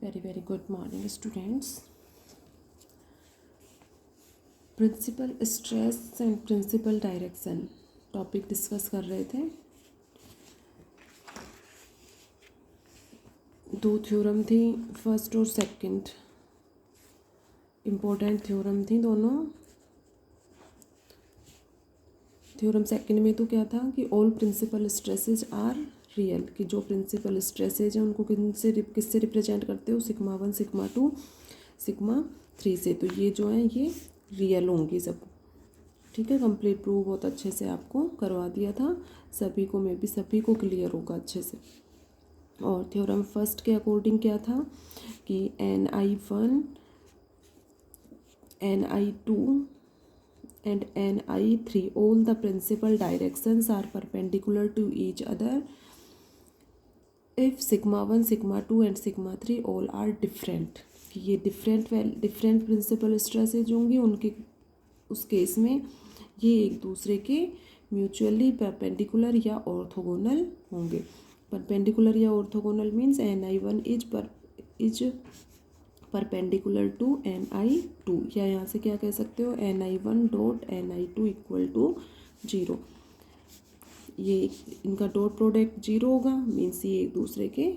Very good morning students. Principal stress and principal direction topic discuss कर रहे थे। दो थ्योरम थी, फर्स्ट और सेकंड इम्पोर्टेंट थ्योरम थी दोनों। थ्योरम सेकंड में तो क्या था कि all principal stresses are real, कि जो प्रिंसिपल स्ट्रेसेज हैं उनको किससे रिप्रेजेंट करते हो, सिग्मा 1 सिग्मा 2 सिग्मा 3 से। तो ये जो है ये रियल होंगी सब। ठीक है, कंप्लीट प्रूव बहुत अच्छे से आपको करवा दिया था, सभी को मे बी सभी को क्लियर होगा अच्छे से। और थ्योरम फर्स्ट के अकॉर्डिंग क्या था कि Ni1 Ni2 and Ni3 all the principal directions are perpendicular to each other if sigma 1 sigma 2 and sigma 3 all are different। ये डिफरेंट प्रिंसिपल स्ट्रेसेज होंगी, उनके उस केस में ये एक दूसरे के म्यूचुअली परपेंडिकुलर या ऑर्थोगोनल होंगे। परपेंडिकुलर या orthogonal means Ni1 is perpendicular to Ni2, या यहाँ से क्या कह सकते हो, Ni1 dot Ni2 equal to 0। ये इनका डॉट प्रोडक्ट 0 होगा, मीन्स ये एक दूसरे के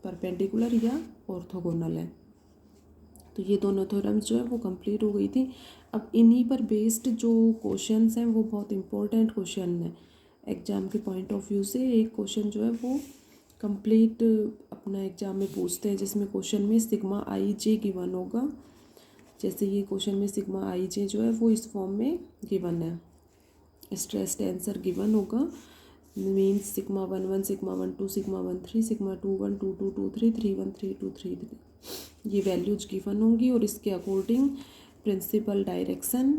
परपेंडिकुलर या ऑर्थोगोनल है। तो ये दोनों थ्योरम्स जो है वो कंप्लीट हो गई थी। अब इन्हीं पर बेस्ड जो क्वेश्चंस हैं वो बहुत इंपॉर्टेंट क्वेश्चन है एग्ज़ाम के पॉइंट ऑफ व्यू से। एक क्वेश्चन जो है वो कंप्लीट अपना एग्ज़ाम में पूछते हैं, जिसमें क्वेश्चन में सिग्मा आई जे गिवन होगा। जैसे ये क्वेश्चन में सिग्मा आई जे जो है वो इस फॉर्म में गिवन है, स्ट्रेस टेंसर गिवन होगा, means sigma 1 1 sigma 1 2 sigma 1 3 sigma 2 1 2 2 2 3 3 1 3 2 3 3 ये वैल्यूज गिवन होंगी। और इसके according principal direction,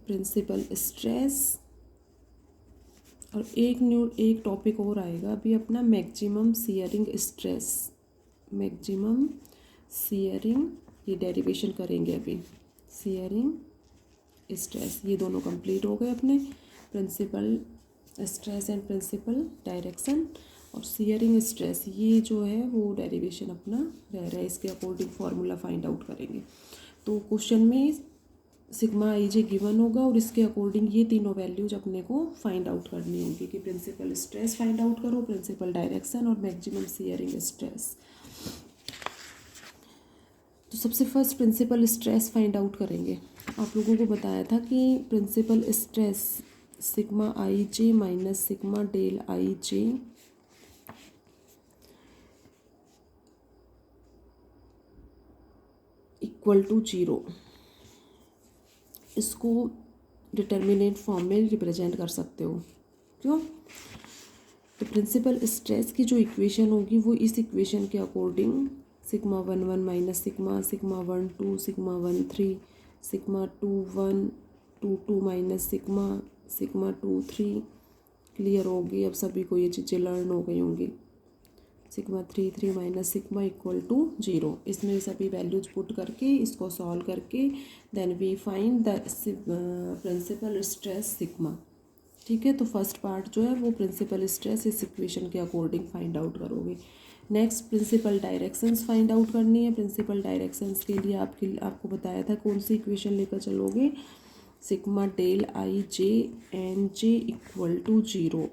principal stress, और एक टॉपिक और आएगा अभी अपना, maximum shearing stress. Maximum shearing, ये डेरिवेशन करेंगे अभी, शियरिंग स्ट्रेस। ये दोनों कंप्लीट हो गए अपने, principal stress and principal direction. और शियरिंग स्ट्रेस ये जो है वो डेरिवेशन अपना रह रहा है, इसके अकॉर्डिंग फार्मूला फाइंड आउट करेंगे। तो क्वेश्चन में सिग्मा आई जे गिवन होगा और इसके अकॉर्डिंग ये तीनों वैल्यूज अपने को फाइंड आउट करनी होगी, कि प्रिंसिपल स्ट्रेस फाइंड आउट करो, प्रिंसिपल डायरेक्शन और मैक्सिमम शियरिंग स्ट्रेस। तो सबसे first principal stress find out करेंगे। आप लोगों को बताया था कि principal stress sigma i j minus sigma del I j equal to 0, इसको डिटर्मिनेंट फॉर्म में रिप्रेजेंट कर सकते हो। क्यों? तो प्रिंसिपल स्ट्रेस की जो इक्वेशन होगी वो इस इक्वेशन के according sigma 1 1 minus sigma 1 2 sigma 1 3 sigma 2 1 2 2 minus sigma 2 3। Clear होगी अब सभी को, ये चीज़ें लर्न हो गई होंगी। Sigma 3 3 minus sigma equal to 0। इसमें सभी वैल्यूज पुट करके इसको सॉल्व करके then we find the principal stress sigma. ठीक है, तो फर्स्ट पार्ट जो है वो प्रिंसिपल स्ट्रेस इस इक्वेशन के अकॉर्डिंग फाइंड आउट करोगे। Next principal directions find out करनी है। प्रिंसिपल डायरेक्शंस के लिए आपको बताया था कौन सी इक्वेशन लेकर चलोगे, sigma del I J N J equal to 0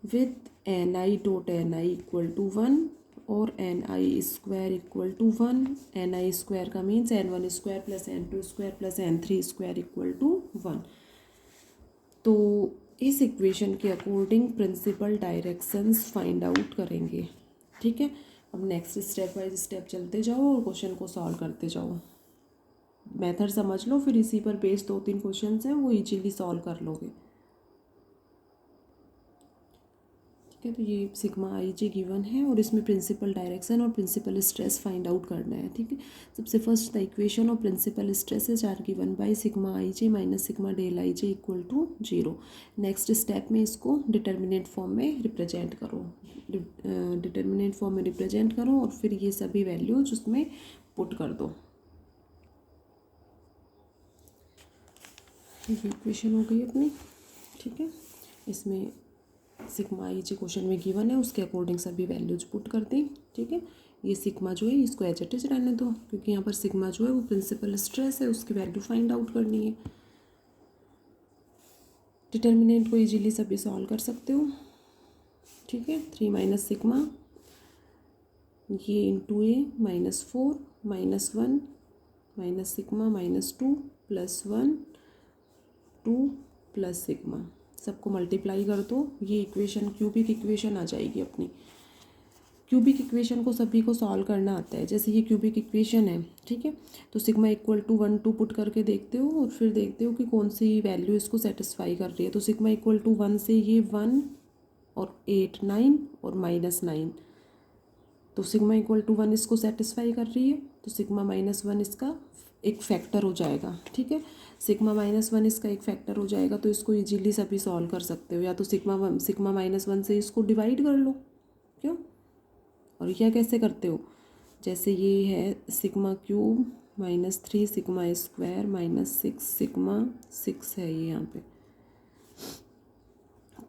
with Ni dot Ni equal to 1 और Ni square equal to 1। Ni square का means N1 square plus N2 square plus N3 square equal to 1। तो इस equation के according principal directions find out करेंगे। ठीक है, अब next step by step चलते जाओ और क्वेश्चन को सॉल्व करते जाओ। मेथड समझ लो, फिर इसी पर बेस्ड 2-3 क्वेश्चन हैं वो इजीली सॉल्व कर लोगे। ठीक है, तो ये सिग्मा आई जे गिवन है और इसमें प्रिंसिपल डायरेक्शन और प्रिंसिपल स्ट्रेस फाइंड आउट करना है। ठीक है, सबसे first the equation of principal stresses are given by sigma i j minus sigma del I j equal to 0। Next step में इसको डिटर्मिनेंट फॉर्म में रिप्रेजेंट करो, डिटर्मिनेंट फॉर्म में रिप्रेजेंट करो और फिर ये सभी वैल्यूज उसमें पुट कर दो। ये इक्वेशन हो गई अपनी। ठीक है, इसमें सिग्मा आई जो क्वेश्चन में गिवन है उसके अकॉर्डिंग सभी वैल्यूज पुट कर दी। ठीक है, ये सिग्मा जो है इसको एज इट इज रहने दो, क्योंकि यहाँ पर सिग्मा जो है वो प्रिंसिपल स्ट्रेस है, उसकी वैल्यू फाइंड आउट करनी है। डिटर्मिनेंट को इजीली सभी सॉल्व कर सकते हो। ठीक है, 3 माइनस सिग्मा ये इंटू ए -4 -1 माइनस सिग्मा -2 +1 2 प्लस सिग्मा, सबको मल्टीप्लाई कर दो। ये इक्वेशन क्यूबिक इक्वेशन आ जाएगी अपनी। क्यूबिक इक्वेशन को सभी को सॉल्व करना आता है। जैसे ये क्यूबिक इक्वेशन है, ठीक है, तो सिग्मा इक्वल टू 1 2 पुट करके देखते हो और फिर देखते हो कि कौन सी वैल्यू इसको सेटिस्फाई कर रही है। तो सिग्मा इक्वल टू 1 से ये 1 और 8 9 और -9, तो सिग्मा इक्वल टू 1 इसको सेटिस्फाई कर रही है, तो सिग्मा -1 इसका एक फैक्टर हो जाएगा। ठीक है, सिग्मा -1 इसका एक फैक्टर हो जाएगा, तो इसको इजीली सभी सॉल्व कर सकते हो। या तो सिग्मा -1 से इसको डिवाइड कर लो, क्यों, और यह कैसे करते हो, जैसे ये है sigma cube -3 sigma square -6 sigma 6 है ये यहाँ पे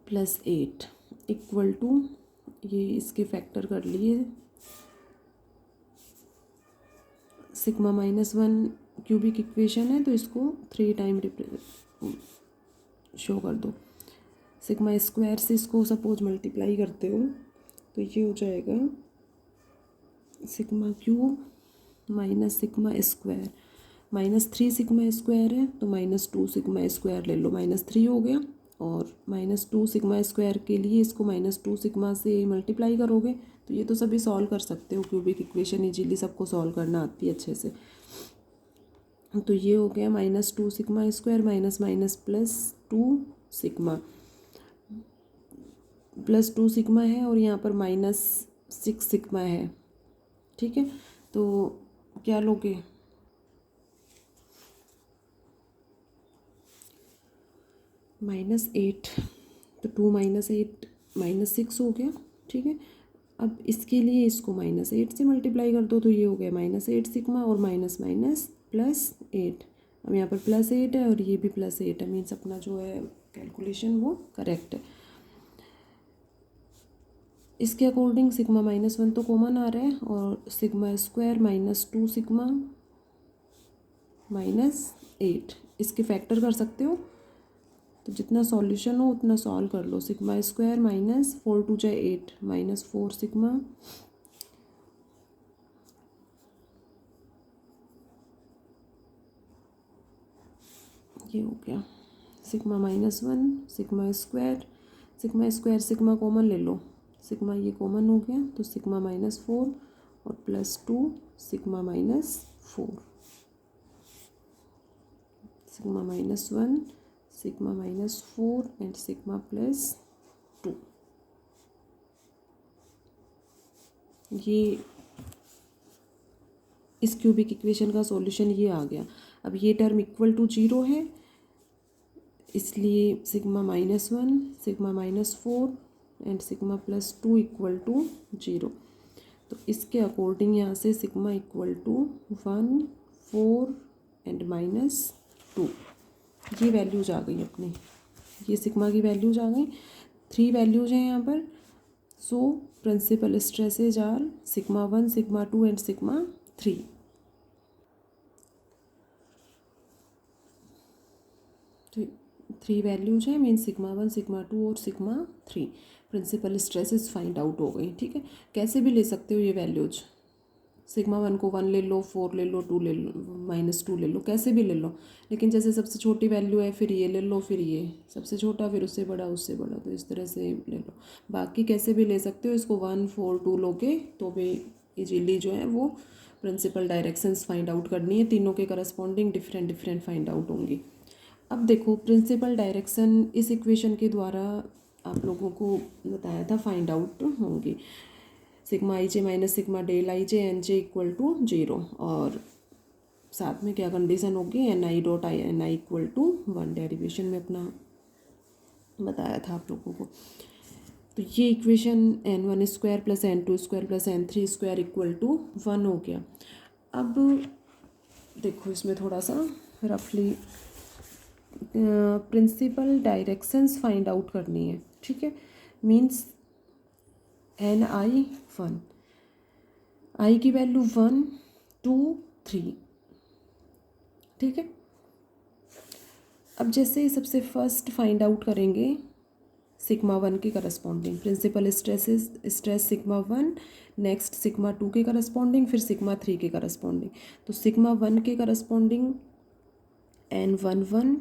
+8 इक्वल टू, ये इसके फैक्टर कर लिए, सिग्मा -1 क्यूबिक इक्वेशन है तो इसको 3 टाइम शो कर दो। सिग्मा स्क्वायर से इसको सपोज मल्टीप्लाई करते हो तो ये हो जाएगा sigma cube minus sigma square, -3 sigma square है तो -2 सिग्मा स्क्वायर ले लो, -3 हो गया, और -2 सिग्मा स्क्वायर के लिए इसको -2 सिग्मा से मल्टीप्लाई करोगे, तो ये तो सभी सॉल्व कर सकते हो। क्यूबिक इक्वेशन इजीली सबको सॉल्व करना आती है अच्छे से। तो ये हो गया -2 sigma square minus minus +2 sigma, +2 sigma है और यहाँ पर -6 सिग्मा है। ठीक है, तो क्या लोगे, -8, तो 2 - 8 -6 हो गया। ठीक है, अब इसके लिए इसको -8 से मल्टीप्लाई कर दो, तो ये हो गया -8 सिग्मा और माइनस माइनस +8। अब यहाँ पर +8 है और ये भी +8 है, मीन्स अपना जो है कैलकुलेशन वो करेक्ट है। इसके अकॉर्डिंग सिग्मा -1 तो कॉमन आ रहा है, और सिग्मा स्क्वायर -2 सिग्मा -8 इसके फैक्टर कर सकते हो, तो जितना सॉल्यूशन हो उतना सॉल्व कर लो। सिग्मा स्क्वायर -4 2 × 8 -4 सिग्मा, ये हो गया sigma -1 sigma square sigma common ले लो, सिग्मा ये कॉमन हो गया, तो सिग्मा -4 और +2 sigma -4 sigma -1 sigma -4 and sigma +2। ये इस क्यूबिक इक्वेशन का सॉल्यूशन ये आ गया। अब ये टर्म इक्वल टू 0 है, इसलिए sigma -1 sigma -4 and sigma +2 equal to 0। तो इसके अकॉर्डिंग यहाँ से सिग्मा इक्वल टू 1 4 एंड -2, ये वैल्यूज आ गई अपनी, ये सिग्मा की वैल्यूज आ गई। 3 वैल्यूज हैं यहाँ पर। So principal stresses are sigma 1 sigma 2 and sigma 3। तो 3 वैल्यूज हैं, मीन सिग्मा 1 सिग्मा 2 और sigma 3। Principal stresses find out हो गई। ठीक है, कैसे भी ले सकते हो ये वैल्यूज, सिग्मा 1 को 1 ले लो, 4 ले लो, 2 ले लो, -2 ले लो, कैसे भी ले लो, लेकिन जैसे सबसे छोटी वैल्यू है फिर ये ले लो, फिर ये सबसे छोटा, फिर उससे बड़ा, उससे बड़ा, तो इस तरह से ले लो। बाकी कैसे भी ले सकते हो, इसको 1 4 2 लोगे तो भी इजीली जो है वो प्रिंसिपल डायरेक्शंस फाइंड आउट करनी है, तीनों के करस्पॉन्डिंग डिफरेंट फाइंड आउट होंगी। अब देखो प्रिंसिपल डायरेक्शन इस इक्वेशन के द्वारा आप लोगों को बताया था फाइंड आउट होंगी। Sigma i j minus sigma del i j n J equal to 0, और साथ में क्या कंडीशन होगी, ni इक्वल टू 1, डेरिवेशन में अपना बताया था आप लोगों को। तो ये equation n1 square plus n2 square plus n3 square equal to 1 हो गया। अब देखो इसमें थोड़ा सा रफली प्रिंसिपल डायरेक्शंस फाइंड आउट करनी है। ठीक है, मीन्स एन आई 1, आई की वैल्यू 1 2 3, ठीक है। अब जैसे सबसे फर्स्ट फाइंड आउट करेंगे सिग्मा 1 के corresponding principal stress sigma 1, next sigma 2 के करस्पॉन्डिंग, फिर सिग्मा 3 के करस्पॉन्डिंग। तो सिग्मा 1 के corresponding N11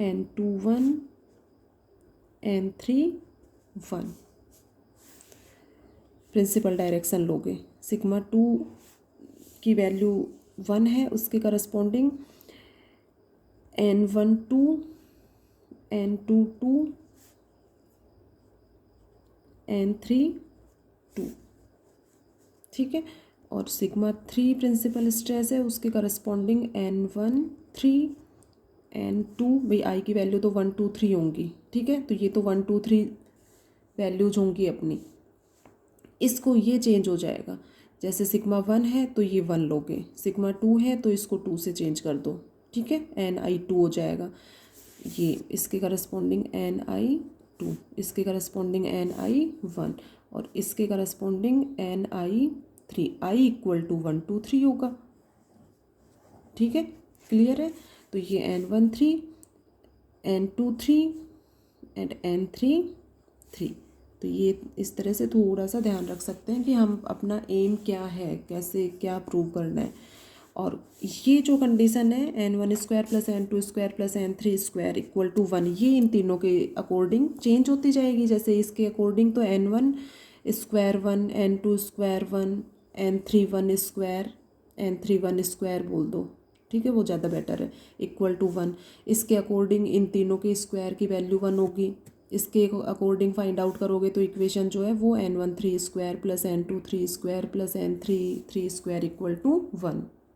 N21 N31 principal direction लोगे। सिग्मा 2 की वैल्यू 1 है, उसके करस्पॉन्डिंग N12 N22 N32, ठीक है। और सिग्मा 3 प्रिंसिपल स्ट्रेस है, उसके करस्पॉन्डिंग N13 N2, भाई आई की वैल्यू तो 1 2 3 होंगी, ठीक है। तो ये तो 1 2 3 वैल्यूज होंगी अपनी, इसको ये चेंज हो जाएगा। जैसे सिग्मा 1 है तो ये 1 लोगे, सिग्मा 2 है तो इसको 2 से चेंज कर दो, ठीक है, NI2 हो जाएगा। ये इसके करस्पॉन्डिंग NI2, इसके करस्पॉन्डिंग NI1 और इसके corresponding NI3, I equal to 1 2 3 होगा, ठीक है, क्लियर है। तो ये N13 N23 एंड N33। तो ये इस तरह से थोड़ा सा ध्यान रख सकते हैं कि हम अपना एम क्या है, कैसे क्या प्रूव करना है। और ये जो कंडीशन है N1² + N2² + N3² equal to 1, ये इन तीनों के अकॉर्डिंग चेंज होती जाएगी। जैसे इसके अकॉर्डिंग तो N1² 1 N2² 1 N31² N31² बोल दो, ठीक है, वो ज़्यादा बेटर है, इक्वल टू 1। इसके अकॉर्डिंग इन तीनों के स्क्वायर की वैल्यू 1 होगी। इसके अकॉर्डिंग फाइंड आउट करोगे तो इक्वेशन जो है वो N13² + N23² + N33² equal to 1।